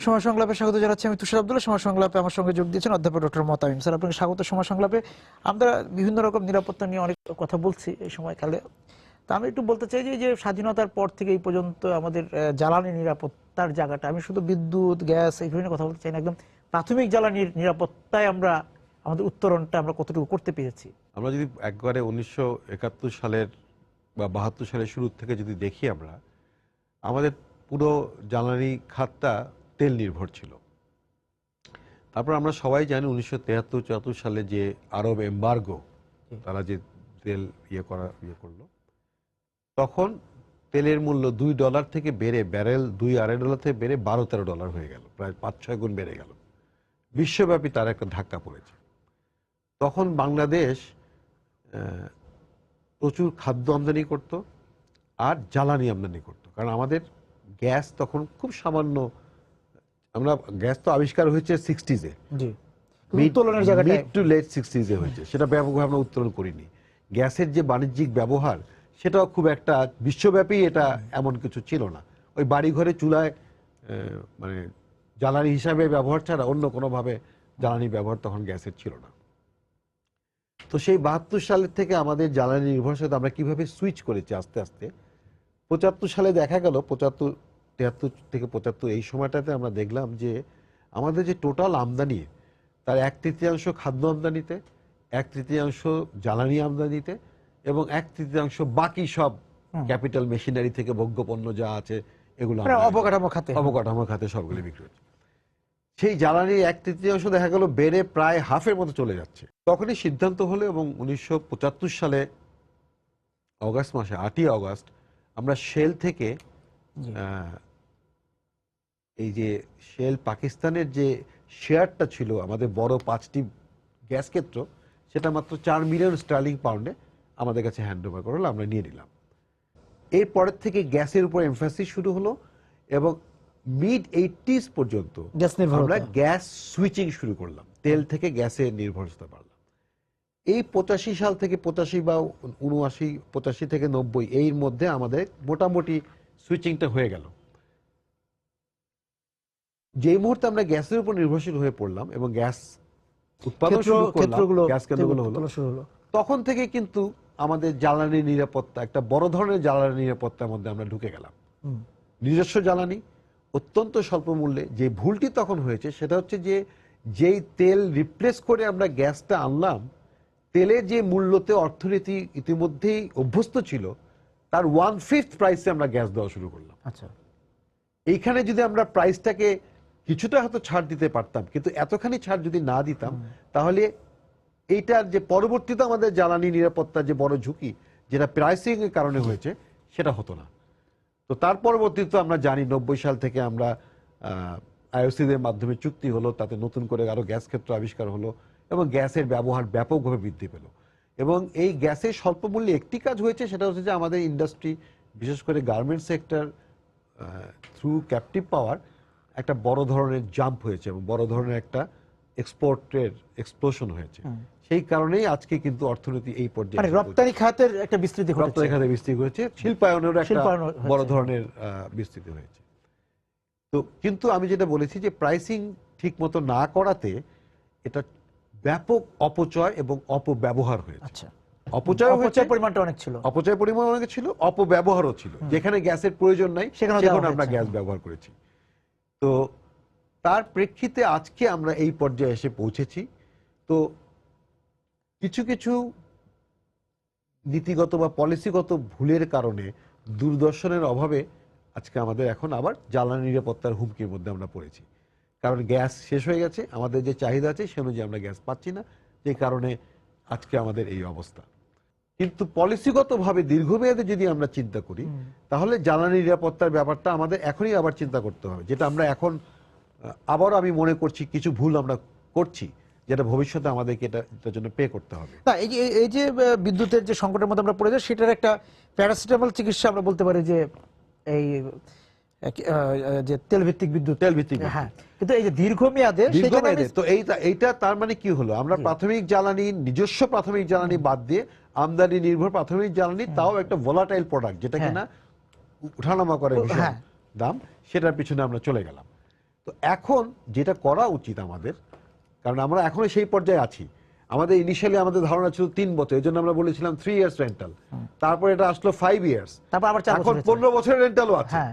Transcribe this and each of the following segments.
সময় সংলাপে স্বাগত জানাচ্ছি। আমি তুষার আব্দুল্লাহ। সময় সংলাপে আমার সঙ্গে যোগ দিয়েছেন অধ্যাপক ডক্টর মোতামিম স্যার। আপনাকে স্বাগত সময় সংলাপে। আমরা বিভিন্ন রকম নিরাপত্তা নিয়ে অনেক কথা বলছি এই সময়কালে। তা আমি একটু বলতে চাই যে স্বাধীনতার পর থেকে এই পর্যন্ত আমাদের জ্বালানি নিরাপত্তার জায়গাটা, আমি শুধু বিদ্যুৎ গ্যাস এইগুলো নিয়ে কথা বলতে চাই না, একদম প্রাথমিক জ্বালানির নিরাপত্তায় আমরা আমাদের উত্তরণটা আমরা কতটুকু করতে পেরেছি। আমরা যদি একবারে 1971 সালের বা 72 সালের শুরু থেকে যদি দেখি, আমরা আমাদের পুরো জ্বালানি খাতটা তেল নির্ভর ছিল। তারপর আমরা সবাই জানি 1973-74 সালে যে আরব এম্বার্গো, তারা যে তেল ইয়ে করলো, তখন তেলের মূল্য $2 থেকে বেড়ে ব্যারেল $2-2.5 থেকে বেড়ে $12-13 হয়ে গেল, প্রায় 5-6 গুণ বেড়ে গেল। বিশ্বব্যাপী তার একটা ধাক্কা পড়েছে। তখন বাংলাদেশ প্রচুর খাদ্য আমদানি করত আর জ্বালানি আমদানি করত, কারণ আমাদের গ্যাস তখন খুব সামান্য, আমরা গ্যাস তো আবিষ্কার হয়েছে 60s-এ, মিড টু লেট 60s-এ হয়েছে, সেটা ব্যাপকভাবে আমরা উত্তোলন করিনি। গ্যাসের যে বাণিজ্যিক ব্যবহার সেটাও খুব একটা বিশ্বব্যাপী এটা এমন কিছু ছিল না। ওই বাড়িঘরে চুলায় মানে জ্বালানি হিসাবে ব্যবহার ছাড়া অন্য কোনোভাবে জ্বালানি ব্যবহার তখন গ্যাসের ছিল না। তো সেই 72 সালের থেকে আমাদের জ্বালানি নির্ভরশীলতা আমরা কিভাবে সুইচ করেছি আস্তে আস্তে। 75 সালে দেখা গেল, 73 থেকে 75 এই সময়টাতে আমরা দেখলাম যে আমাদের যে টোটাল আমদানি, তার 1/3 খাদ্য আমদানিতে, 1/3 জ্বালানি আমদানিতে এবং 1/3 বাকি সব ক্যাপিটাল মেশিনারি থেকে ভোগ্যপণ্য যা আছে এগুলো অবকাঠামো খাতে সবগুলো বিক্রি হচ্ছে। সেই জ্বালানির 1/3 দেখা গেল বেড়ে প্রায় হাফের মতো চলে যাচ্ছে। তখনই সিদ্ধান্ত হলো এবং 1975 সালে অগাস্ট মাসে 8ই অগাস্ট আমরা শেল থেকে এই যে শেল পাকিস্তানের যে শেয়ারটা ছিল আমাদের বড় 5টি গ্যাস ক্ষেত্র, সেটা মাত্র $4 মিলিয়ন স্টার্লিং আমাদের কাছে হ্যান্ড ওভার করা হলো, আমরা নিয়ে নিলাম। এরপরের থেকে গ্যাসের উপর এমফাসিস শুরু হলো এবং মিড 80s পর্যন্ত আমরা গ্যাস সুইচিং শুরু করলাম, তেল থেকে গ্যাসে নির্ভরশীলতা বাড়লাম। এই 85 সাল থেকে 85 বা 79, 85 থেকে 90 এর মধ্যে আমাদের মোটামুটি সুইচিংটা হয়ে গেল। যেই মুহূর্তে আমরা গ্যাসের উপর নির্ভরশীল হয়ে পড়লাম এবং গ্যাস উৎপাদন শুরু করলাম, গ্যাস কেন্দ্রগুলো হলো, তখন থেকে কিন্তু আমাদের জ্বালানি নিরাপত্তা, একটা বড় ধরনের জ্বালানি নিরাপত্তার মধ্যে আমরা ঢুকে গেলাম। নিজস্ব জ্বালানি অত্যন্ত স্বল্প মূল্যে। যে ভুলটি তখন হয়েছে সেটা হচ্ছে যে যেই তেল রিপ্লেস করে আমরা গ্যাসটা আনলাম, তেলের যে মূল্যতে অর্থনীতি ইতিমধ্যেই অভ্যস্ত ছিল, তার 1/5 প্রাইসে আমরা গ্যাস দেওয়া শুরু করলাম। আচ্ছা, এইখানে যদি আমরা প্রাইসটাকে কিছুটা হয়তো ছাড় দিতে পারতাম, কিন্তু এতখানি ছাড় যদি না দিতাম, তাহলে এইটার যে পরবর্তীতে আমাদের জ্বালানি নিরাপত্তার যে বড় ঝুঁকি, যেটা প্রাইসিং এর কারণে হয়েছে, সেটা হতো না। তো তার পরবর্তীতে আমরা জানি 90 সাল থেকে আমরা আইওসিদের মাধ্যমে চুক্তি হলো, তাতে নতুন করে আরো গ্যাস ক্ষেত্র আবিষ্কার হলো এবং গ্যাসের ব্যবহার ব্যাপকভাবে বৃদ্ধি পেল। এবং এই গ্যাসের স্বল্প মূল্যে একটি কাজ হয়েছে, সেটা হচ্ছে যে আমাদের ইন্ডাস্ট্রি, বিশেষ করে গার্মেন্টস সেক্টর, থ্রু ক্যাপটিভ পাওয়ার একটা বড় ধরনের জাম্প হয়েছে এবং বড় ধরনের একটা এক্সপোর্টের এক্সপ্লোশন হয়েছে। সেই কারণেই আজকে কিন্তু অর্থনীতি এই পর্যায়ে রপ্তানি খাতের একটা বিস্তৃতি হয়েছে, শিল্পায়নেরও একটা বড় ধরনের বিস্তৃতি হয়েছে। তো কিন্তু আমি যেটা বলেছি যে প্রাইসিং ঠিক মতো না করাতে এটা ব্যাপক অপচয় এবং অপব্যবহার হয়েছে। অপচয় পরিমাণটা অনেক ছিল, অপচয় পরিমাণ অনেক ছিল, অপব্যবহারও ছিল। যেখানে গ্যাসের প্রয়োজন নাই সেখানে আমরা গ্যাস ব্যবহার করেছি। তো তার প্রেক্ষিতে আজকে আমরা এই পর্যায়ে এসে পৌঁছেছি। তো কিছু কিছু নীতিগত বা পলিসিগত ভুলের কারণে, দূরদর্শনের অভাবে আজকে আমাদের এখন আবার জ্বালানি নিরাপত্তার হুমকির মধ্যে আমরা পড়েছি। কারণ গ্যাস শেষ হয়ে গেছে, আমাদের যে চাহিদা আছে সে অনুযায়ী আমরা গ্যাস পাচ্ছি না, যে কারণে আজকে আমাদের এই অবস্থা। কিন্তু পলিসিগতভাবে দীর্ঘমেয়াদে যদি আমরা চিন্তা করি, তাহলে জ্বালানি নিরাপত্তার ব্যাপারটা আমাদের এখনই আবার চিন্তা করতে হবে, যেটা আমরা এখন আবারও আমি মনে করছি কিছু ভুল আমরা করছি, যেটা ভবিষ্যতে আমাদেরকে এটার জন্য পে করতে হবে। না, এই যে বিদ্যুতের যে সংকটের মধ্যে আমরা পড়ে যাই, সেটার একটা প্যারাসিটামল চিকিৎসা আমরা বলতে পারি যে এই যে তেলভিত্তিক বিদ্যুৎ, হ্যাঁ। কিন্তু এই যে দীর্ঘমেয়াদে তো এইটা তার মানে কি হলো, আমরা প্রাথমিক জ্বালানি, নিজস্ব প্রাথমিক জ্বালানি বাদ দিয়ে আমদানি নির্ভর প্রাথমিক জ্বালানি, তাও একটা ভোলাটাইল প্রোডাক্ট, যেটা কিনা উঠানামা করে ভীষণ দাম, সেটার পিছনে আমরা চলে গেলাম। তো এখন যেটা করা উচিত আমাদের, কারণ আমরা এখনো সেই পর্যায়ে আছি, আমাদের ইনিশিয়ালি আমাদের ধারণা ছিল 3 বছর, এই জন্য আমরা বলেছিলাম 3 ইয়ার্স রেন্টাল, তারপর এটা আসলো 5 ইয়ার্স, তারপর আবার 4 এখন বছর 15 বছরের রেন্টালও আছে। হ্যাঁ,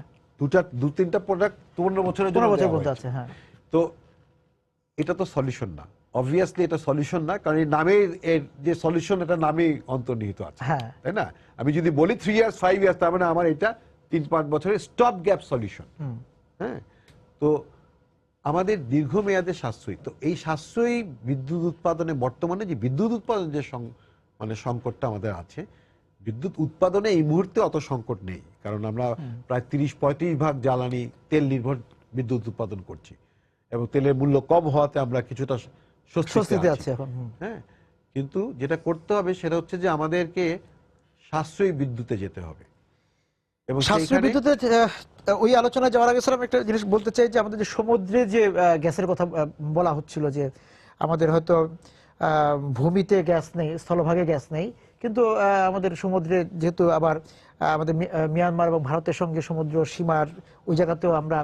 দু তিনটা প্রোডাক্ট 15 বছরের জন্য 15 বছর দেওয়া পর্যন্ত হয়েছে। আছে। হ্যাঁ, তো এটা তো সলিউশন না, অবভিয়াসলি এটা সলিউশন না, কারণ এই নামের এর যে সলিউশন এটা নামেই অন্তর্নিহিত আছে, হ্যাঁ, তাই না? আমি যদি বলি 3 ইয়ার্স 5 ইয়ার্স, তার মানে আমার এটা 3-5 বছরের স্টপ গ্যাপ সলিউশন। হ্যাঁ, তো আমাদের দীর্ঘমেয়াদে সাশ্রয়ী, তো এই সাশ্রয়ী বিদ্যুৎ উৎপাদনে বর্তমানে যে বিদ্যুৎ উৎপাদন যে মানে সংকটটা আমাদের আছে, বিদ্যুৎ উৎপাদনে এই মুহূর্তে অত সংকট নেই, কারণ আমরা প্রায় 30-35% জ্বালানি তেল নির্ভর বিদ্যুৎ উৎপাদন করছি, এবং তেলের মূল্য কম হওয়াতে আমরা কিছুটা স্বস্তিতে আছে এখন। হ্যাঁ, কিন্তু যেটা করতে হবে সেটা হচ্ছে যে আমাদেরকে সাশ্রয়ী বিদ্যুতে যেতে হবে, এবং সাশ্রয়ী বিদ্যুতের ওই আলোচনায় যাওয়ার আগে স্যার আমি একটা জিনিস বলতে চাই যে আমাদের যে সমুদ্রে যে গ্যাসের কথা বলা হচ্ছিল, যে আমাদের হয়তো ভূমিতে গ্যাস নেই, স্থলভাগে গ্যাস নেই, কিন্তু আমাদের সমুদ্রে যেহেতু আবার আমাদের মিয়ানমার এবং ভারতের সঙ্গে সমুদ্র সীমার ওই জায়গাতেও আমরা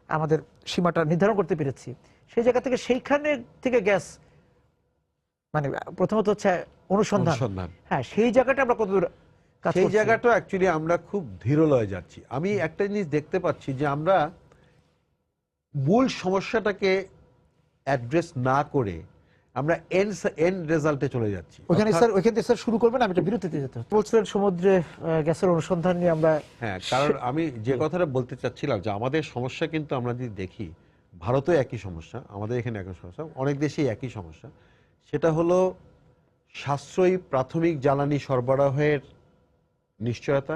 আমাদের সীমাটা নির্ধারণ করতে পেরেছি, সেই জায়গা থেকে সেইখানে থেকে গ্যাস মানে প্রথমত হচ্ছে অনুসন্ধান, হ্যাঁ, সেই জায়গাটা আমরা কতদূর কাজ সেই করছি? জায়গাটা অ্যাকচুয়ালি আমরা খুব ধীরলয়ে যাচ্ছি। আমি একটা জিনিস দেখতে পাচ্ছি যে আমরা মূল সমস্যাটাকে অ্যাড্রেস না করে আমরা এন্ড রেজাল্টে চলে যাচ্ছি। ওখানে স্যার, ওইখান থেকে স্যার শুরু করবেন, আমি একটা বিরতিতে যেতে হচ্ছে। বলছিলেন সমুদ্রে গ্যাসের অনুসন্ধান নিয়ে আমরা। হ্যাঁ, কারণ আমি যে কথাটা বলতে চাচ্ছিলাম যে আমাদের সমস্যা কিন্তু আমরা যদি দেখি, ভারতেও একই সমস্যা, আমাদের এখানে একই সমস্যা, অনেক দেশেই একই সমস্যা, সেটা হলো সাশ্রয়ী প্রাথমিক জ্বালানি সরবরাহের নিশ্চয়তা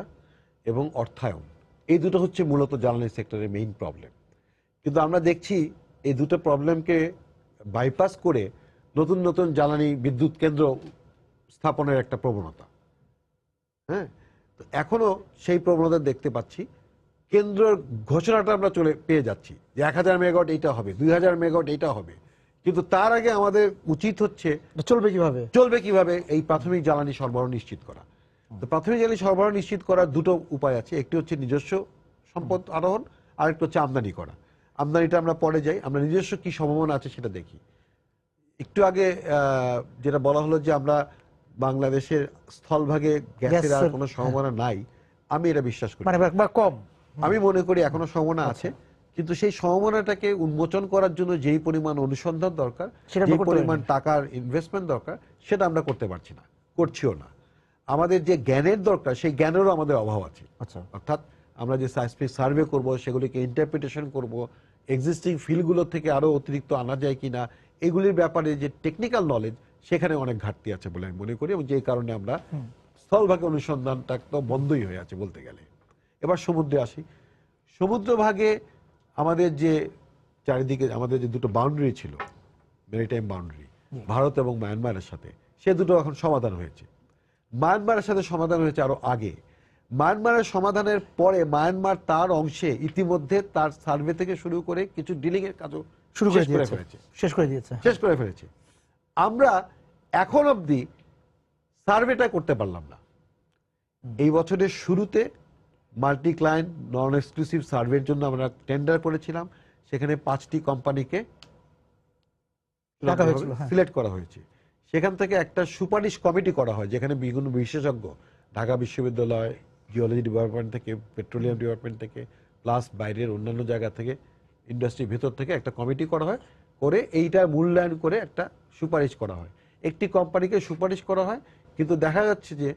এবং অর্থায়ন। এই দুটো হচ্ছে মূলত জ্বালানি সেক্টরের মেইন প্রবলেম। কিন্তু আমরা দেখছি এই দুটো প্রবলেমকে বাইপাস করে নতুন নতুন জ্বালানি বিদ্যুৎ কেন্দ্র স্থাপনের একটা প্রবণতা। হ্যাঁ, তো এখনো সেই প্রবণতা দেখতে পাচ্ছি। কেন্দ্রের ঘোষণাটা আমরা পেয়ে যাচ্ছি যে 1000 মেগাওয়াট এইটা হবে, 2000 মেগাওয়াট এইটা হবে, কিন্তু তার আগে আমাদের উচিত হচ্ছে চলবে কিভাবে এই প্রাথমিক জ্বালানি সরবরাহ নিশ্চিত করা। তো প্রাথমিক জ্বালানি সরবরাহ নিশ্চিত করার দুটো উপায় আছে, একটি হচ্ছে নিজস্ব সম্পদ আরোহণ, আর একটা হচ্ছে আমদানি করা। আমদানিটা আমরা পরে যাই, আমরা নিজস্ব কি সম্ভাবনা আছে সেটা দেখি। একটু আগে যেটা বলা হলো যে আমরা বাংলাদেশের স্থলভাগে গ্যাসের আর কোনো সম্ভাবনা নাই, আমি এটা বিশ্বাস করি, মানে কম। আমি মনে করি এখনো সম্ভাবনা আছে, কিন্তু সেই সম্ভাবনাটাকে উন্মোচন করার জন্য যেই পরিমাণ অনুসন্ধান দরকার, যে পরিমাণ টাকার ইনভেস্টমেন্ট দরকার, সেটা আমরা করতে পারছি না, করছিও না। আমাদের যে জ্ঞানের দরকার, সেই জ্ঞানেরও আমাদের অভাব আছে। অর্থাৎ আমরা যে সাইন্টিফিক সার্ভে করব, সেগুলিকে ইন্টারপ্রিটেশন করব, এক্সিস্টিং ফিল্ডগুলো থেকে আরো অতিরিক্ত আনা যায় কিনা, এগুলির ব্যাপারে যে টেকনিক্যাল নলেজ, সেখানে অনেক ঘাটতি আছে বলে আমি মনে করি, এবং যে কারণে আমরা স্থলভাগে অনুসন্ধানটা তো বন্ধই হয়ে আছে বলতে গেলে। এবার সমুদ্রে আসি। সমুদ্রভাগে আমাদের যে চারিদিকে আমাদের যে দুটো বাউন্ডারি ছিল, মেরিটাইম বাউন্ডারি, ভারত এবং মায়ানমারের সাথে, সে দুটো এখন সমাধান হয়েছে। মায়ানমারের সাথে সমাধান হয়েছে আরো আগে। মায়ানমারের সমাধানের পরে মায়ানমার তার অংশে ইতিমধ্যে তার সার্ভে থেকে শুরু করে কিছু ডিলিং এর কাজও শেষ করে ফেলেছে। আমরা এখন অবধি সার্ভেটা করতে পারলাম না। এই বছরের শুরুতে মাল্টি ক্লায়েন্ট নন এক্সক্লুসিভ সার্ভের জন্য আমরা টেন্ডার করেছিলাম, সেখানে 5টি কোম্পানিকে সিলেক্ট করা হয়েছে। সেখান থেকে একটা সুপারিশ কমিটি করা হয়, যেখানে বিভিন্ন বিশেষজ্ঞ, ঢাকা বিশ্ববিদ্যালয়, জিওলজি ডিপার্টমেন্ট থেকে, পেট্রোলিয়াম ডিপার্টমেন্ট থেকে, প্লাস বাইরের অন্যান্য জায়গা থেকে, ইন্ডাস্ট্রির ভেতর থেকে একটা কমিটি করা হয়, করে এইটা মূল্যায়ন করে একটা সুপারিশ করা হয়। একটি কোম্পানিকে সুপারিশ করা হয়, কিন্তু দেখা যাচ্ছে যে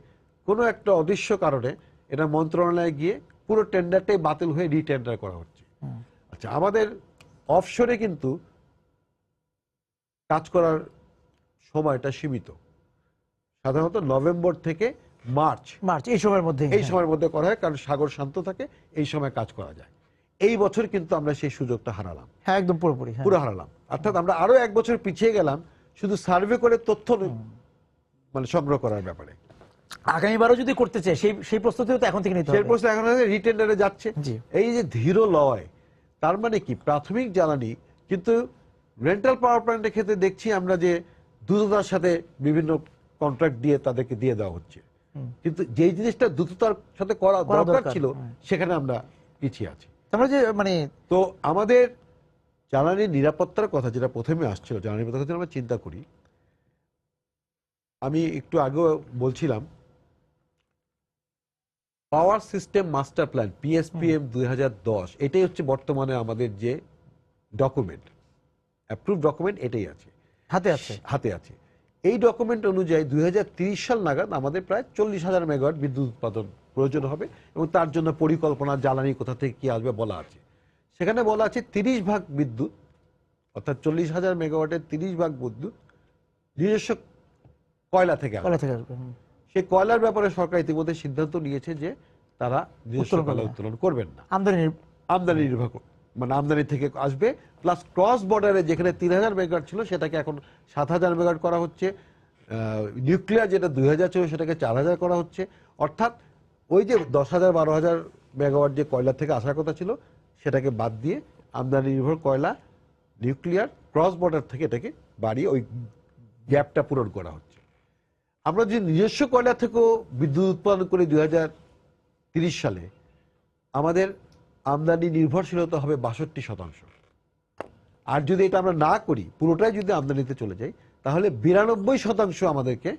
কোনো একটা অদৃশ্য কারণে এটা মন্ত্রণালয়ে গিয়ে পুরো টেন্ডারটাই বাতিল হয়ে রিটেন্ডার করা হচ্ছে। আচ্ছা, আমাদের অফশোরে কিন্তু কাজ করার সময়টা সীমিত, সাধারণত নভেম্বর থেকে মার্চ এই সময়ের মধ্যে করা হয়, কারণ সাগর শান্ত থাকে, এই সময় কাজ করা যায়। এই বছর কিন্তু আমরা সেই সুযোগটা হারালাম, একদম পুরো হারালাম। অর্থাৎ আমরা আরো 1 বছর পিছিয়ে গেলাম শুধু সার্ভে করে তথ্য মানে সংগ্রহ করার ব্যাপারে। আগামীবারও যদি করতে চাই, সেই প্রস্তুতিও তো এখন থেকে নিতে হবে। সেই প্রস্তুতি এখন রিটেন্ডারে যাচ্ছে। এই যে ধীর লয়, তার মানে কি প্রাথমিক জ্বালানি, কিন্তু রেন্টাল পাওয়ার প্ল্যান্টের ক্ষেত্রে দেখছি আমরা যে দ্রুততার সাথে বিভিন্ন কন্ট্রাক্ট দিয়ে তাদেরকে দিয়ে দেওয়া হচ্ছে, কিন্তু যেই জিনিসটা দ্রুততার সাথে করা দরকার ছিল, সেখানে আমরা পিছিয়ে আছি। আমরা যে মানে তো আমাদের জ্বালানির নিরাপত্তার কথা যেটা প্রথমে আসছিল, জ্বালানি নিরাপত্তার কথা আমরা চিন্তা করি, আমি একটু আগেও বলছিলাম power system master plan PSPM 2010, এটাই হচ্ছে বর্তমানে আমাদের যে ডকুমেন্ট, অ্যাপ্রুভ ডকুমেন্ট, এটাই আছে, হাতে আছে। এই ডকুমেন্ট অনুযায়ী 2030 সাল নাগাদ আমাদের প্রায় 40,000 মেগাওয়াট বিদ্যুৎ উৎপাদন প্রয়োজন হবে এবং তার জন্য পরিকল্পনা, জ্বালানি কোথা থেকে কি আসবে বলা আছে। সেখানে বলা আছে 30% বিদ্যুৎ, অর্থাৎ 40,000 মেগাওয়াটের 30% বিদ্যুৎ নিজস্ব কয়লা থেকে আসবে। সেই কয়লার ব্যাপারে সরকার ইতিমধ্যে সিদ্ধান্ত নিয়েছে যে তারা নিজস্ব কয়লা উত্তোলন করবেন না, আমদানি নির্ভর, মানে আমদানি থেকে আসবে। প্লাস ক্রস বর্ডারে যেখানে 3,000 মেগাওয়াট ছিল সেটাকে এখন 7,000 মেগাওয়াট করা হচ্ছে। নিউক্লিয়ার যেটা 2,000 ছিল সেটাকে 4,000 করা হচ্ছে। অর্থাৎ ওই যে 10,000 12,000 মেগাওয়াট যে কয়লা থেকে আসার কথা ছিল সেটাকে বাদ দিয়ে আমদানি নির্ভর কয়লা, নিউক্লিয়ার, ক্রস বর্ডার থেকে এটাকে বাড়িয়ে ওই গ্যাপটা পূরণ করা হচ্ছে। আমরা যে নিজস্ব কয়লা থেকেও বিদ্যুৎ উৎপাদন করি 2030 সালে, আমাদের আমদানি নির্ভরশীলতা হবে 62%। আর যদি এটা আমরা না করি, পুরোটাই যদি আমদানিতে চলে যাই, তাহলে 92% আমাদেরকে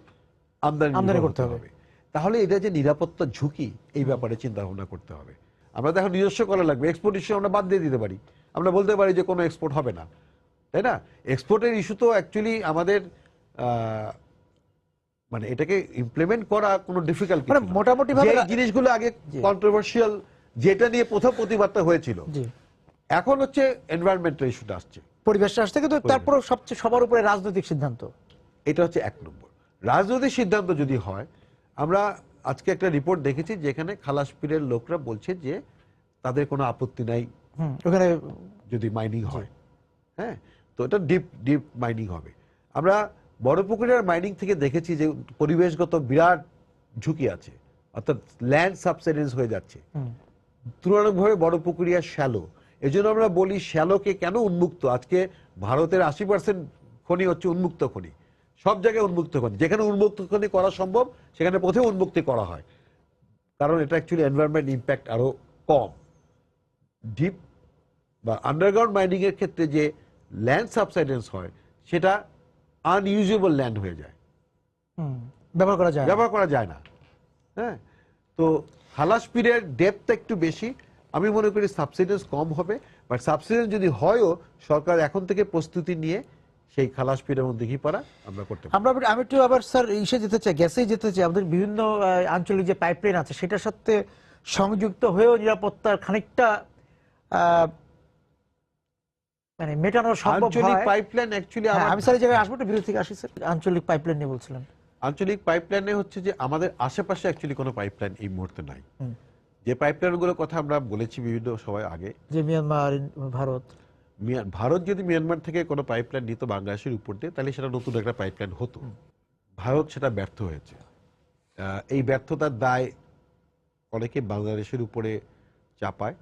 আমদানি করতে হবে। তাহলে এটা যে নিরাপত্তা ঝুঁকি, এই ব্যাপারে চিন্তা ভাবনা করতে হবে। আমরা দেখো নিজস্ব করা লাগবে, এক্সপোর্ট ইস্যু আমরা বাদ দিয়ে দিতে পারি, আমরা বলতে পারি যে কোনো এক্সপোর্ট হবে না, তাই না? এক্সপোর্টের ইস্যু তো অ্যাকচুয়ালি আমাদের মানে এটাকে ইমপ্লিমেন্ট করা কোনো ডিফিকাল্ট, মানে মোটামুটি ভাবে জিনিসগুলো আগে কন্ট্রোভার্সিয়াল, যেটা নিয়ে প্রথম প্রতিবাদটা হয়েছিল, এখন হচ্ছে এনভায়রনমেন্টাল ইস্যুটা আসছে, পরিবেশটা আসছে। কিন্তু তারপর সবচেয়ে সবার উপরে রাজনৈতিক সিদ্ধান্ত, এটা হচ্ছে 1 নম্বর। রাজনৈতিক সিদ্ধান্ত যদি হয়, আমরা আজকে একটা রিপোর্ট দেখেছি যেখানে খালাসপীরের লোকরা বলছে যে তাদের কোনো আপত্তি নাই ওখানে যদি মাইনিং হয়। হ্যাঁ, তো এটা ডিপ মাইনিং হবে। আমরা বড় পুকুরিয়ার মাইনিং থেকে দেখেছি যে পরিবেশগত বিরাট ঝুঁকি আছে, অর্থাৎ ল্যান্ড সাবসাইডেন্স হয়ে যাচ্ছে। তুলনামূলকভাবে বড় পুকুরিয়া শ্যালো, এই জন্য আমরা বলি শ্যালোকে কেন উন্মুক্ত। আজকে ভারতের 80% খনি হচ্ছে উন্মুক্ত খনি, সব জায়গায় উন্মুক্ত খনি, যেখানে উন্মুক্ত খনি করা সম্ভব সেখানে প্রথমে উন্মুক্তি করা হয়, কারণ এটা অ্যাকচুয়ালি এনভায়রনমেন্ট ইম্প্যাক্ট আরো কম। ডিপ বা আন্ডারগ্রাউন্ড মাইনিং এর ক্ষেত্রে যে ল্যান্ড সাবসাইডেন্স হয় সেটা আনইউজেবল ল্যান্ড হয়ে যায়, ব্যবহার করা যায় না। হ্যাঁ, তো খালাসপীরের ডেপথ একটু বেশি, আমি মনে করি সাবসিডেন্স কম হবে। বাট সাবসিডেন্স যদি হয়ও, সরকার এখন থেকে প্রস্তুতি নিয়ে সেই খালাসপীর এবং দিঘিপাড়া আমরা করতে পারি। আমি একটু আবার স্যার ইসে যেতে চাই, গ্যাসেই যেতে চাই। আমাদের বিভিন্ন আঞ্চলিক যে পাইপলাইন আছে সেটার সাথে সংযুক্ত হয়েও নিরাপত্তার খানিকটা মানে মেটানোর সম্ভব হয়। আঞ্চলিক পাইপলাইন অ্যাকচুয়ালি আমি স্যার এই জায়গায় আসবো, একটু বিরতি থেকে আসি স্যার। আঞ্চলিক পাইপলাইন নিয়ে বলছিলেন। আঞ্চলিক পাইপলাইনে হচ্ছে যে আমাদের আশেপাশে অ্যাকচুয়ালি কোনো পাইপলাইন এই মুহূর্তে নাই। যে পাইপলাইনগুলোর কথা আমরা বলেছি বিভিন্ন সময় আগে, যে মিয়ানমার, ভারত যদি মিয়ানমার থেকে কোনো পাইপলাইন নিত বাংলাদেশের উপর দিয়ে, তাহলে সেটা নতুন একটা পাইপলাইন হতো। ভারত সেটা ব্যর্থ হয়েছে। এই ব্যর্থতার দায় অনেকে বাংলাদেশের উপরে চাপায়।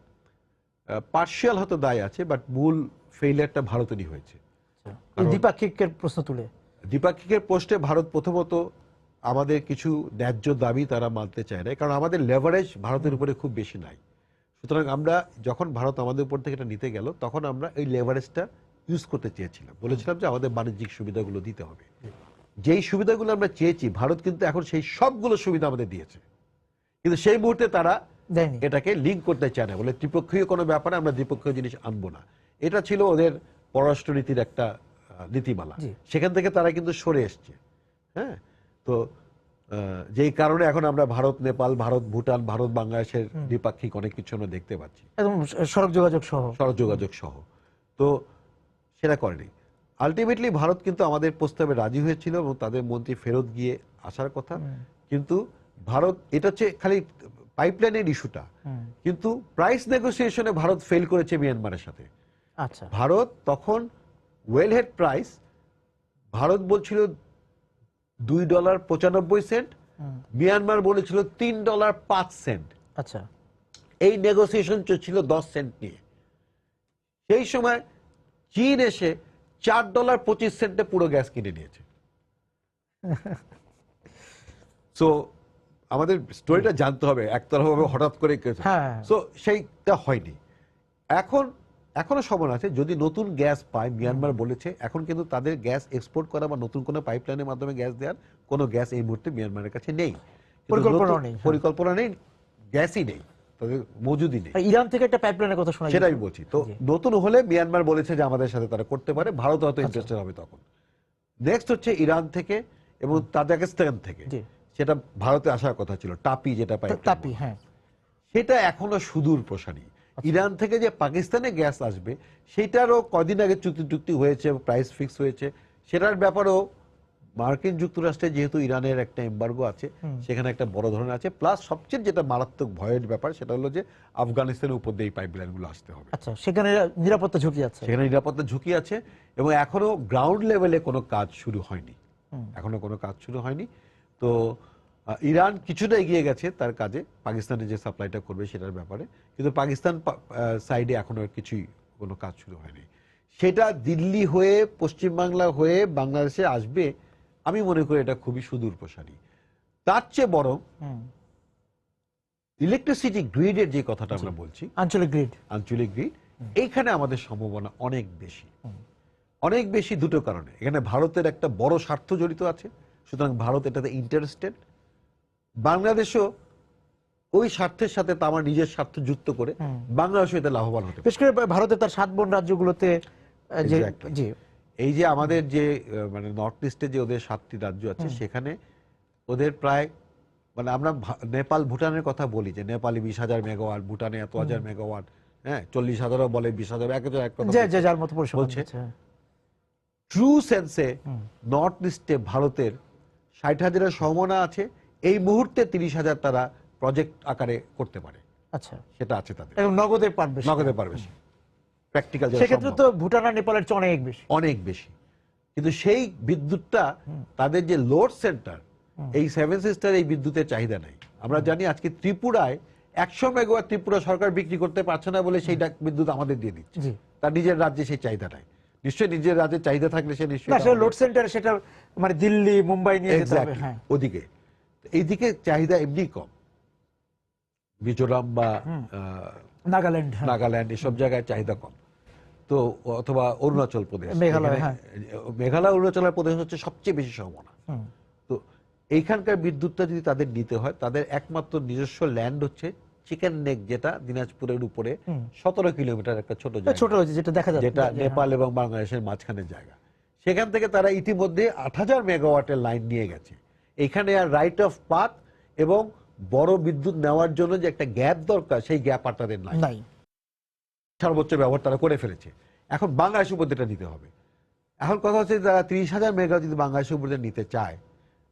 পার্শিয়াল হয়তো দায় আছে, বাট মূল ফেইলিয়ারটা ভারতেরই হয়েছে। দ্বিপাক্ষিকের প্রশ্ন তুলে, দ্বিপাক্ষিকের পোস্টে ভারত প্রথমত আমাদের কিছু ন্যায্য দাবি তারা মানতে চায় না, কারণ আমাদের লেভারেজ ভারতের উপরে খুব বেশি নাই। সুতরাং আমরা যখন ভারত আমাদের উপর থেকে এটা নিতে গেল, তখন আমরা এই লেভারেজটা ইউজ করতে চেয়েছিলাম, বলেছিলাম যে আমাদের বাণিজ্যিক সুবিধাগুলো দিতে হবে। যেই সুবিধাগুলো আমরা চেয়েছি, ভারত কিন্তু এখন সেই সবগুলো সুবিধা আমাদের দিয়েছে, কিন্তু সেই মুহূর্তে তারা এটাকে লিঙ্ক করতে চায় না, বলে ত্রিপক্ষীয় কোনো ব্যাপারে আমরা দ্বিপক্ষীয় জিনিস আনবো না। এটা ছিল ওদের পররাষ্ট্র নীতির একটা নীতিমালা, সেখান থেকে তারা কিন্তু সরে এসছে। হ্যাঁ, তো যেই কারণে এখন আমরা ভারত নেপাল, ভারত ভুটান, ভারত বাংলাদেশের দ্বিপাক্ষিক অনেক কিছু আমরা দেখতে পাচ্ছি, সড়ক যোগাযোগ সহ। তো সেটা করেনি। আলটিমেটলি ভারত কিন্তু আমাদের প্রস্তাবে রাজি হয়েছিল এবং তাদের মন্ত্রী ফেরত গিয়ে আসার কথা, কিন্তু ভারত, এটা হচ্ছে খালি পাইপলাইনের ইস্যুটা, কিন্তু প্রাইস নেগোসিয়েশনে ভারত ফেল করেছে মিয়ানমারের সাথে। আচ্ছা, ভারত তখন ওয়েলহেড প্রাইস, ভারত বলছিল $2.95, মিয়ানমার বলেছিল $3.05। আচ্ছা, এই নেগোসিয়েশন চলছিল 10 সেন্ট নিয়ে। সেই সময় চীন এসে $4.25 পুরো গ্যাস কিনে নিয়েছে। সো আমাদের স্টোরিটা জানতে হবে, একতরফাভাবে হঠাৎ করে। সো সেইটা হয়নি। এখন এখনো সম্ভাবনা আছে যদি নতুন গ্যাস পায়। মিয়ানমার বলেছে এখন কিন্তু তাদের গ্যাস এক্সপোর্ট করা বা নতুন কোনো পাইপলাইনের মাধ্যমে গ্যাস দেওয়ার কোনো গ্যাস এই মুহূর্তে মিয়ানমারের কাছে নেই, পরিকল্পনা নেই, গ্যাসই নেই, তাদের মজুদই নেই। ইরান থেকে একটা পাইপলাইনের কথা শোনা, সেটাই বলছি। তো নতুন হলে মিয়ানমার বলেছে যে আমাদের সাথে তারা করতে পারে, ভারত হয়তো ইন্টারেস্টেড হবে তখন। নেক্সট হচ্ছে ইরান থেকে এবং তাজিকিস্তান থেকে, সেটা ভারতে আসার কথা ছিল, টাপি যেটা টাপি, হ্যাঁ, সেটা এখনো সুদূর প্রসারী। ইরান থেকে যে পাকিস্তানে গ্যাস আসবে সেটারও কদিন আগে চুক্তি হয়েছে, প্রাইস ফিক্স হয়েছে, সেটার ব্যাপারেও মার্কিন যুক্তরাষ্ট্রে যেহেতু ইরানের একটা এমবার্গো আছে, সেখানে একটা বড় ধরনের আছে, প্লাস সবচেয়ে যেটা মারাত্মক ভয়ের ব্যাপার সেটা হলো যে আফগানিস্তানের উপর দিয়ে এই পাইপলাইনগুলো আসতে হবে। আচ্ছা, সেখানে নিরাপত্তা ঝুঁকি আছে, সেখানে নিরাপত্তা ঝুঁকি আছে এবং এখনো গ্রাউন্ড লেভেলে কোনো কাজ শুরু হয়নি, এখনো কোনো কাজ শুরু হয়নি। তো ইরান কিছুটা এগিয়ে গেছে তার কাজে, পাকিস্তানে যে সাপ্লাইটা করবে সেটার ব্যাপারে, কিন্তু পাকিস্তান সাইডে এখনো কিছুই কোনো কাজ শুরু হয়নি। সেটা দিল্লি হয়ে পশ্চিমবাংলা হয়ে বাংলাদেশে আসবে, আমি মনে করি এটা খুবই সুদূর প্রসারী। তার চেয়ে বরং ইলেকট্রিসিটি গ্রিডের যে কথাটা আমরা বলছি, আঞ্চলিক গ্রিড, এইখানে আমাদের সম্ভাবনা অনেক বেশি, অনেক বেশি, দুটো কারণে। এখানে ভারতের একটা বড় স্বার্থ জড়িত আছে, সুতরাং ভারত এটাতে ইন্টারেস্টেড। বাংলাদেশও ওই স্বার্থের সাথে আমার নিজের স্বার্থ যুক্ত করে বাংলাদেশও এতে লাভবান হতে পারে। বিশেষ করে ভারতের তার 7 বোন রাজ্যগুলোতে, এই যে আমাদের যে মানে নর্থ ইস্টে যে ওদের 7টি রাজ্য আছে, সেখানে ওদের প্রায়, মানে আমরা নেপাল ভুটানের কথা বলি যে নেপালে 20,000 মেগাওয়াট, ভুটানে এত হাজার মেগাওয়াট, হ্যাঁ 40,000ও বলে, 20,000, এক কথা যার মতো বলছে। ট্রু সেন্সে নর্থ ইস্টে ভারতের 60,000-এর সম্ভাবনা আছে, এই মুহূর্তে 30,000 তারা প্রজেক্ট আকারে করতে পারে। আচ্ছা, সেটা আছে তাদের, এবং নগদে পারবে। প্র্যাকটিক্যাল সেক্ষেত্রে তো ভুটান আর নেপালের চেয়ে অনেক বেশি। কিন্তু সেই বিদ্যুৎটা তাদের যে লোড সেন্টার, এই 7 সিস্টার এই বিদ্যুতের চাহিদা নাই। আমরা জানি আজকে ত্রিপুরায় 100 মেগাওয়াট ত্রিপুরা সরকার বিক্রি করতে পারছে না বলে সেই বিদ্যুৎ আমাদের দিয়ে দিচ্ছে, তার নিজের রাজ্যে সেই চাহিদা নাই। নিশ্চয়ই নিজের রাজ্যে চাহিদা থাকলে সে নিশ্চয়ই লোড সেন্টার, সেটা মানে দিল্লি মুম্বাই নিয়ে যেতে হবে, হ্যাঁ ওদিকে। এইদিকে চাহিদা এমনি কম, মিজোরাম বা নাগাল্যান্ড এসব জায়গায় চাহিদা কম। তো অথবা অরুণাচল প্রদেশ, মেঘালয় অরুণাচল প্রদেশ হচ্ছে সবচেয়ে বেশি সম্ভাবনা। তো এইখানকার বিদ্যুৎটা যদি তাদের নিতে হয়, তাদের একমাত্র নিজস্ব ল্যান্ড হচ্ছে চিকেন নেক, যেটা দিনাজপুরের উপরে 17 কিলোমিটার একটা ছোট জায়গা, যেটা নেপাল এবং বাংলাদেশের মাঝখানের জায়গা। সেখান থেকে তারা ইতিমধ্যে 8,000 মেগাওয়াটের লাইন নিয়ে গেছে। এখানে আর রাইট অফ পাথ এবং বড় বিদ্যুৎ নেওয়ার জন্য যে একটা গ্যাপ দরকার, সেই গ্যাপ আর তাদের নাই, সর্বোচ্চ ব্যবহার তারা করে ফেলেছে। এখন বাংলাদেশের উপর এটা নিতে হবে। এখন কথা হচ্ছে তারা 30,000 মেগাওয়াট যদি বাংলাদেশের উপর নিতে চায়,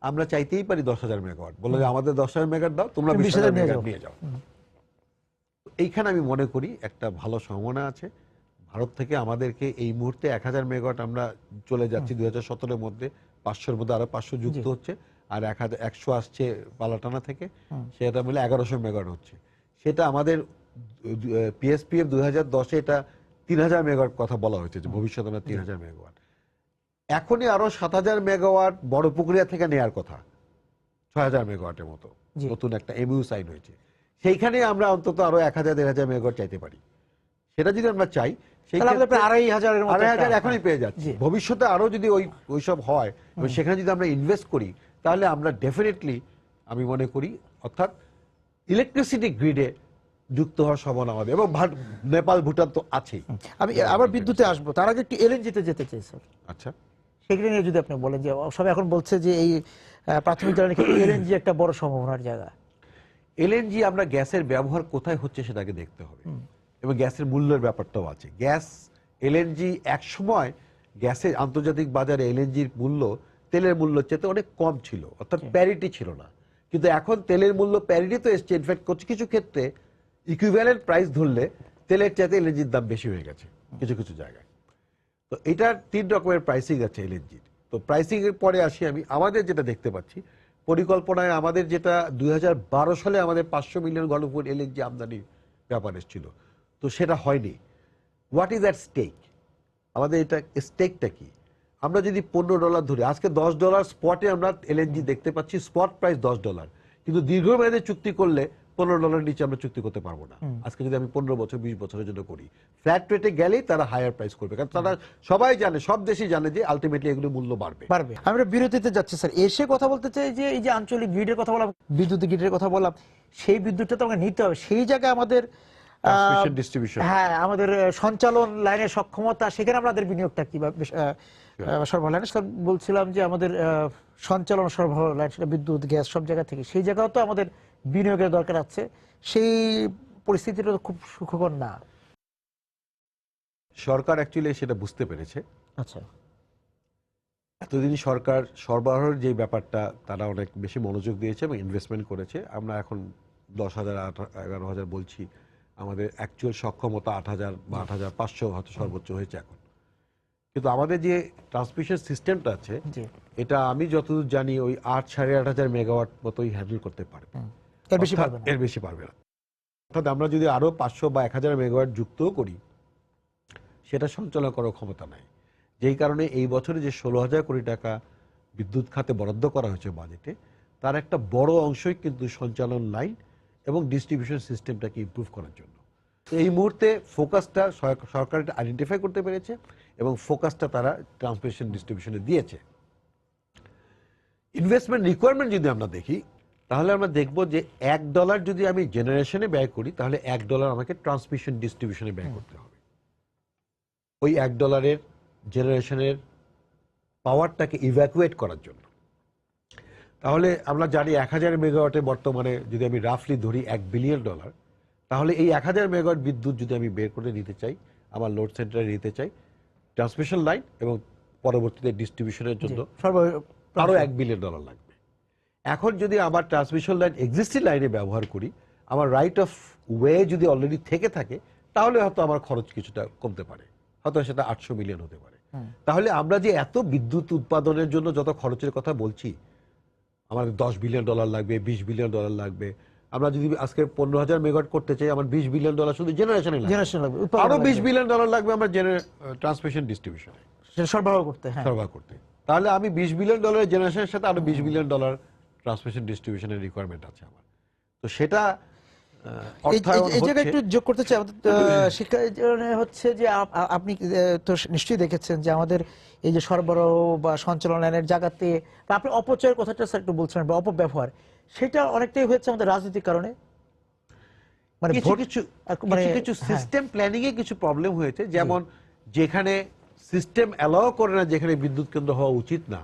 আমরা চাইতেই পারি 10,000 মেগাওয়াট, বলে যে আমাদের 10,000 মেগাওয়াট দাও, তোমরা 20,000 মেগাওয়াট নিয়ে যাও। এইখানে আমি মনে করি একটা ভালো সম্ভাবনা আছে। ভারত থেকে আমাদেরকে এই মুহূর্তে 1,000 মেগাওয়াট আমরা চলে যাচ্ছি 2017-এর মধ্যে, 500-এর মধ্যে আরো 500 যুক্ত হচ্ছে, আর 100 আসছে পালাটানা থেকে, সেটা মিলে 1,100 মেগাওয়াট হচ্ছে। সেটা আমাদের পিএসপিএফ 2010-এ এটা 3,000 মেগাওয়াট কথা বলা হয়েছে যে ভবিষ্যতে আমরা 3,000 মেগাওয়াট। এখনই আরো 7,000 মেগাওয়াট বড় পুকুরিয়া থেকে নেয়ার কথা, 6,000 মেগাওয়াটের মতো নতুন একটা এমইউ সাইন হয়েছে। সেইখানে আমরা অন্তত আরো 1,000-1,500 মেগাওয়াট চাইতে পারি। সেটা যদি আমরা চাই, সেই 2,500 এখনই পেয়ে যাচ্ছি। ভবিষ্যতে আরো যদি ওইসব হয়, সেখানে যদি আমরা ইনভেস্ট করি, তাহলে আমরা ডেফিনেটলি, আমি মনে করি, অর্থাৎ ইলেকট্রিসিটি গ্রিডে যুক্ত হওয়ার সম্ভাবনা হবে। এবং নেপাল ভুটান তো আছেই। আমি আবার বিদ্যুতে আসবো, তার আগে একটু এলএনজিতে যেতে চাই স্যার। আচ্ছা, সেগুলো নিয়ে যদি আপনি বলেন, যে সবাই এখন বলছে যে এই প্রাথমিক জ্বালানি ক্ষেত্রে এলএনজি একটা বড় সম্ভাবনার জায়গা। এলএনজি আমরা গ্যাসের ব্যবহার কোথায় হচ্ছে সেটাকে দেখতে হবে, এবং গ্যাসের মূল্যের ব্যাপারটাও আছে। গ্যাস এলএনজি এক সময় গ্যাসের আন্তর্জাতিক বাজারে এলএনজির মূল্য তেলের মূল্যের চেয়ে অনেক কম ছিল, অর্থাৎ প্যারিটি ছিল না। কিন্তু এখন তেলের মূল্য প্যারিটি তো এসছে, ইনফ্যাক্ট কিছু ক্ষেত্রে ইকুইভ্যালেন্ট প্রাইস ধরলে তেলের চাইতে এলএনজির দাম বেশি হয়ে গেছে কিছু কিছু জায়গায়। তো এটার 3 রকমের প্রাইসিং আছে এলএনজির। তো প্রাইসিং এর পরে আসি আমি, আমাদের যেটা দেখতে পাচ্ছি পরিকল্পনায়, আমাদের যেটা 2012 সালে আমাদের 500 মিলিয়ন ঘনফুট এলএনজি আমদানির ব্যাপার এসেছিল, তো সেটা হয়নি। What is that stake? আমাদের এটা স্টেকটা কি? আমরা যদি $15 ধরি, আজকে $10 স্পটে আমরা এলএনজি দেখতে পাচ্ছি, স্পট প্রাইস $10, কিন্তু দীর্ঘমেয়াদে চুক্তি করলে $15 নিচে আমরা চুক্তি করতে পারবো না। আজকে যদি আমি 15 বছর 20 বছরের জন্য করি, ফ্ল্যাট রেটে গেলেই তারা হায়ার প্রাইস করবে, কারণ তারা সবাই জানে, সব দেশই জানে যে আলটিমেটলি এগুলো মূল্য বাড়বে। আমরা বিরতিতে যাচ্ছি স্যার। এসে কথা বলতে চাই যে এই যে আঞ্চলিক গ্রিডের কথা বললাম, বিদ্যুৎ গ্রিডের কথা বললাম, সেই বিদ্যুৎটা তো আমাকে নিতে হবে। সেই জায়গায় আমাদের হ্যাঁ, আমাদের সঞ্চালন লাইনের সক্ষমতা, সেখানে আমাদের বিনিয়োগটা কিভাবে সরবরাহ লাইন, বলছিলাম যে আমাদের সঞ্চালন সরবরাহ লাইন, সেটা বিদ্যুৎ গ্যাস সব জায়গা থেকে, সেই জায়গাও তো আমাদের বিনিয়োগের দরকার আছে। সেই পরিস্থিতিটা তো খুব সুখকর না। সরকার অ্যাকচুয়ালি সেটা বুঝতে পেরেছে। আচ্ছা, এতদিন সরকার সরবরাহের যে ব্যাপারটা তারা অনেক বেশি মনোযোগ দিয়েছে এবং ইনভেস্টমেন্ট করেছে। আমরা এখন 10,000 11,000 বলছি, আমাদের অ্যাকচুয়াল সক্ষমতা 8,000 বা 8,500 হয়তো সর্বোচ্চ হয়েছে এখন। কিন্তু আমাদের যে ট্রান্সমিশন সিস্টেমটা আছে, এটা আমি যতদূর জানি ওই 8,500 মেগাওয়াট মতোই হ্যান্ডেল করতে পারবে, এর বেশি পারবে না। অর্থাৎ আমরা যদি আরো 500 বা 1,000 মেগাওয়াট যুক্তও করি, সেটা সঞ্চালন করার ক্ষমতা নাই। যেই কারণে এই বছরে যে 16,000 কোটি টাকা বিদ্যুৎ খাতে বরাদ্দ করা হয়েছে বাজেটে, তার একটা বড় অংশই কিন্তু সঞ্চালন লাইন এবং ডিস্ট্রিবিউশন সিস্টেমটাকে ইমপ্রুভ করার জন্য। তো এই মুহূর্তে ফোকাসটা সরকার আইডেন্টিফাই করতে পেরেছে এবং ফোকাসটা তারা ট্রান্সমিশন ডিস্ট্রিবিউশনে দিয়েছে। ইনভেস্টমেন্ট রিকোয়ারমেন্ট যদি আমরা দেখি, তাহলে আমরা দেখব যে $1 যদি আমি জেনারেশনে ব্যয় করি, তাহলে $1 আমাকে ট্রান্সমিশন ডিস্ট্রিবিউশনে ব্যয় করতে হবে। ওই $1 জেনারেশনের পাওয়ারটাকে ইভ্যাকুয়েট করার জন্য। তাহলে আমরা জানি 1,000 মেগাওয়াটে বর্তমানে যদি আমি রাফলি ধরি $1 বিলিয়ন, তাহলে এই 1,000 মেগাওয়াট বিদ্যুৎ যদি আমি বের করে নিতে চাই, আমার লোড সেন্টারে নিতে চাই, ট্রান্সমিশন লাইন এবং পরবর্তীতে ডিস্ট্রিবিউশনের জন্য আরো $1 বিলিয়ন লাগবে। এখন যদি আমার ট্রান্সমিশন লাইন এক্সিস্টিং লাইনে ব্যবহার করি, আমার রাইট অফ ওয়ে যদি অলরেডি থেকে থাকে, তাহলে হয়তো আমার খরচ কিছুটা কমতে পারে, হয়তো সেটা 800 মিলিয়ন হতে পারে। তাহলে আমরা যে এত বিদ্যুৎ উৎপাদনের জন্য যত খরচের কথা বলছি, আমাদের $10 বিলিয়ন লাগবে, $20 বিলিয়ন লাগবে। আমরা যদি আজকে 15,000 মেগাওয়াট করতে চাই, আমার $20 বিলিয়ন শুধু জেনারেশনে লাগবে, আরো $20 বিলিয়ন লাগবে আমার ট্রান্সমিশন ডিস্ট্রিবিউশনে সরবরাহ করতে। তাহলে আমি $20 বিলিয়ন জেনারেশনের সাথে আরো $20 বিলিয়ন ট্রান্সমিশন ডিস্ট্রিবিউশনের রিকোয়ারমেন্ট আছে আমার। তো সেটা এই জায়গায় একটু যোগ করতে চাই, শিক্ষা হচ্ছে যে আপনি তো নিশ্চয়ই দেখেছেন যে আমাদের এই যে সরবরাহ বা সঞ্চালন লাইনের জায়গাতে আপনি অপচয়ের কথাটা স্যার একটু বলছিলেন, বা অপব্যবহার, সেটা অনেকটাই হচ্ছে আমাদের রাজনৈতিক কারণে, মানে কিছু সিস্টেম প্ল্যানিং এ কিছু প্রবলেম হয়েছে। যেমন যেখানে সিস্টেম অ্যালাউ করে না যেখানে বিদ্যুৎ কেন্দ্র হওয়া উচিত না,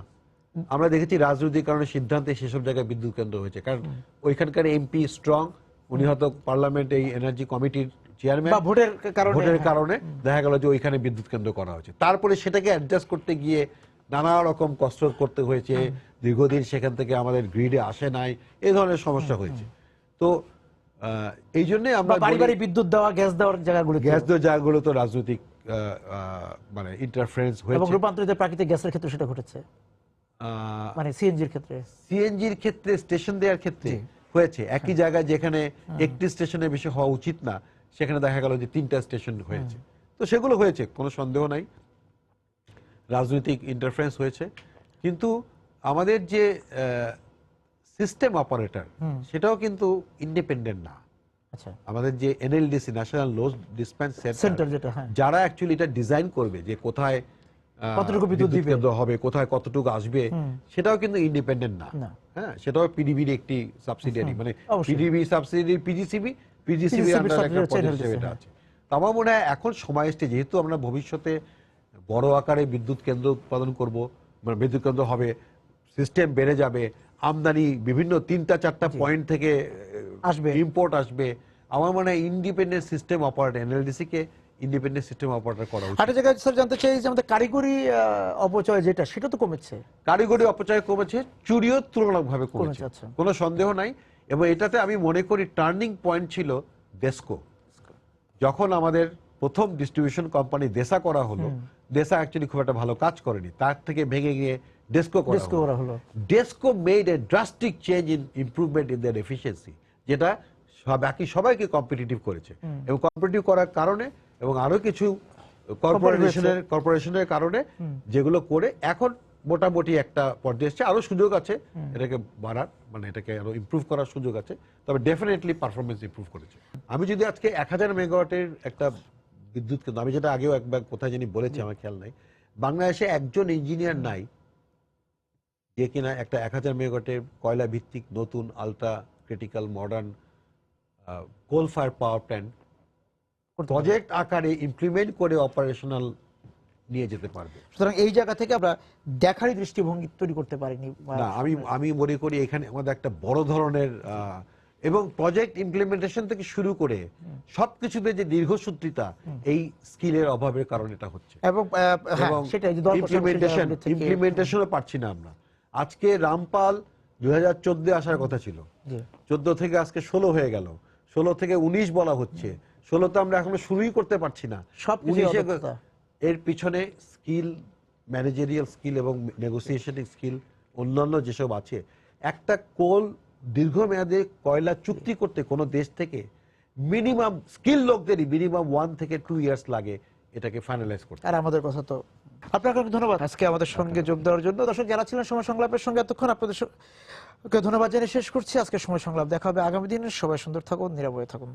আমরা দেখেছি রাজনৈতিক কারণে সিদ্ধান্তে সেসব জায়গায় বিদ্যুৎ কেন্দ্র হয়েছে, কারণ ওইখানকার এমপি স্ট্রং, উনি হয়তো পার্লামেন্ট এই এনার্জি কমিটির চেয়ারম্যান, ভোটের কারণে দেখা গেল যে ওইখানে বিদ্যুৎ কেন্দ্র করা হয়েছে। তারপরে সেটাকে অ্যাডজাস্ট করতে গিয়ে নানা রকম কষ্ট করতে হয়েছে, দীর্ঘদিন সেখান থেকে আমাদের গ্রিডে আসে নাই, এই ধরনের সমস্যা হয়েছে। তো এই জন্য আমরা বাড়ি বিদ্যুৎ দেওয়া, গ্যাস দেওয়ার জায়গাগুলো তো রাজনৈতিক মানে ইন্টারফারেন্স হয়েছে, এবং রূপান্তরিত প্রাকৃতিক গ্যাসের ক্ষেত্রে সেটা ঘটেছে, মানে সিএনজির ক্ষেত্রে স্টেশন দেওয়ার ক্ষেত্রে হয়েছে। একই জায়গায় যেখানে একটি স্টেশনের বেশি হওয়া উচিত না, সেখানে দেখা গেল যে 3টা স্টেশন হয়েছে। তো সেগুলো হয়েছে, কোনো সন্দেহ নাই, রাজনৈতিক ইন্টারফারেন্স হয়েছে। কিন্তু আমাদের যে সিস্টেম অপারেটর, সেটাও কিন্তু ইন্ডিপেন্ডেন্ট না। আমাদের যে এনএলডিসি, ন্যাশনাল লোড ডিসপেন্স সেন্টার, যারা অ্যাকচুয়ালি এটা ডিজাইন করবে যে কোথায় কতটুকু বিদ্যুৎ হবে, কোথায় কতটুকু আসবে, সেটাও কিন্তু ইন্ডিপেন্ডেন্ট না। হ্যাঁ, সেটাও পিডিবির একটি সাবসিডিয়ারি, মানে পিডিবি সাবসিডিয়ারি পিজিসিবি আন্ডারে একটা প্রজেক্ট হিসেবে এটা আছে। তো আমার মনে হয় এখন সময় এসেছে, যেহেতু আমরা ভবিষ্যতে বড় আকারে বিদ্যুৎ কেন্দ্র উৎপাদন করব, মানে বিদ্যুৎ কেন্দ্র হবে, সিস্টেম বেড়ে যাবে, আমদানি বিভিন্ন 3টা-4টা পয়েন্ট থেকে আসবে, ইম্পোর্ট আসবে, আমার মনে হয় ইন্ডিপেন্ডেন্ট সিস্টেম অপারেটর, এনএলডিসি কে ইন্ডিপেন্ডেন্ট সিস্টেম অপারেটর করা উচিত। একটা জায়গায় স্যার জানতে চাই যে আমাদের কারিগরি অপচয় যেটা, সেটা তো কমেছে, কারিগরি অপচয় কমেছে, চুরিও তুলনামূলকভাবে কমেছে, কোনো সন্দেহ নাই। এবং এটাতে আমি মনে করি টার্নিং পয়েন্ট ছিল ডেসকো। যখন আমাদের প্রথম ডিস্ট্রিবিউশন কোম্পানি দেশা করা হলো, দেশা অ্যাকচুয়ালি খুব একটা ভালো কাজ করেনি, তার থেকে ভেঙে গিয়ে ডেসকো করা হলো। DESCO made a drastic change in improvement in their efficiency, যেটা বাকি সবাইকে কম্পিটিটিভ করেছে। এবং কম্পিটিটিভ করার কারণে এবং আরো কিছু কর্পোরেশনের কারণে যেগুলো করে এখন মোটামুটি একটা পর্যায়ে এসছে, আরো সুযোগ আছে এটাকে বাড়ার, মানে এটাকে আরো ইমপ্রুভ করার সুযোগ আছে, তবে ডেফিনেটলি পারফরমেন্স ইমপ্রুভ করেছে। আমি যদি আজকে 1000 মেগাওয়াটের একটা বিদ্যুৎ কেন্দ্র, আমি যেটা আগেও একবার কোথায় জানি বলেছি আমার খেয়াল নাই, বাংলাদেশে একজন ইঞ্জিনিয়ার নাই যে কিনা একটা 1000 মেগাওয়াটের কয়লা ভিত্তিক নতুন আলট্রা ক্রিটিক্যাল মডার্ন কোল ফায়ার পাওয়ার প্ল্যান্ট প্রজেক্ট আকারে ইমপ্লিমেন্ট করে অপারেশনাল নিয়ে যেতে পারবে। সুতরাং এই জায়গা থেকে আমরা দেখারই দৃষ্টিভঙ্গি তৈরি করতে পারিনি। না, আমি মনে করি এখানে আমাদের একটা বড় ধরনের এবং প্রজেক্ট ইমপ্লিমেন্টেশন থেকে শুরু করে সবকিছুতে যে দীর্ঘসূত্রিতা, এই স্কিলের অভাবের কারণে এটা হচ্ছে। এবং সেটাই যে ইমপ্লিমেন্টেশনও পারছি না আমরা। আজকে রামপাল 2014 আসার কথা ছিল, 14 থেকে আজকে 16 হয়ে গেল, 16 থেকে 19 বলা হচ্ছে, 16 আমরা এখনো শুরুই করতে পারছি না। এর পিছনে স্কিল, ম্যানেজারিয়াল স্কিল এবং নেগোসিয়েশনিং স্কিল, অন্যান্য যেসব আছে। একটা কোল দীর্ঘমেয়াদে কয়লা চুক্তি করতে কোনো দেশ থেকে মিনিমাম স্কিল লোকদেরই মিনিমাম 1 থেকে 2 ইয়ার্স লাগে এটাকে ফাইনালাইজ করতে। আর আমাদের কথা তো। আপনাকে অনেক ধন্যবাদ আজকে আমাদের সঙ্গে যোগ দেওয়ার জন্য। দর্শক যারা ছিলেন সময় সংলাপের সঙ্গে এতক্ষণ, আপনাদের ধন্যবাদ জানিয়ে শেষ করছি আজকে সময় সংলাপ। দেখা হবে আগামী দিনে। সবাই সুন্দর থাকুন, নিরাপদে থাকুন।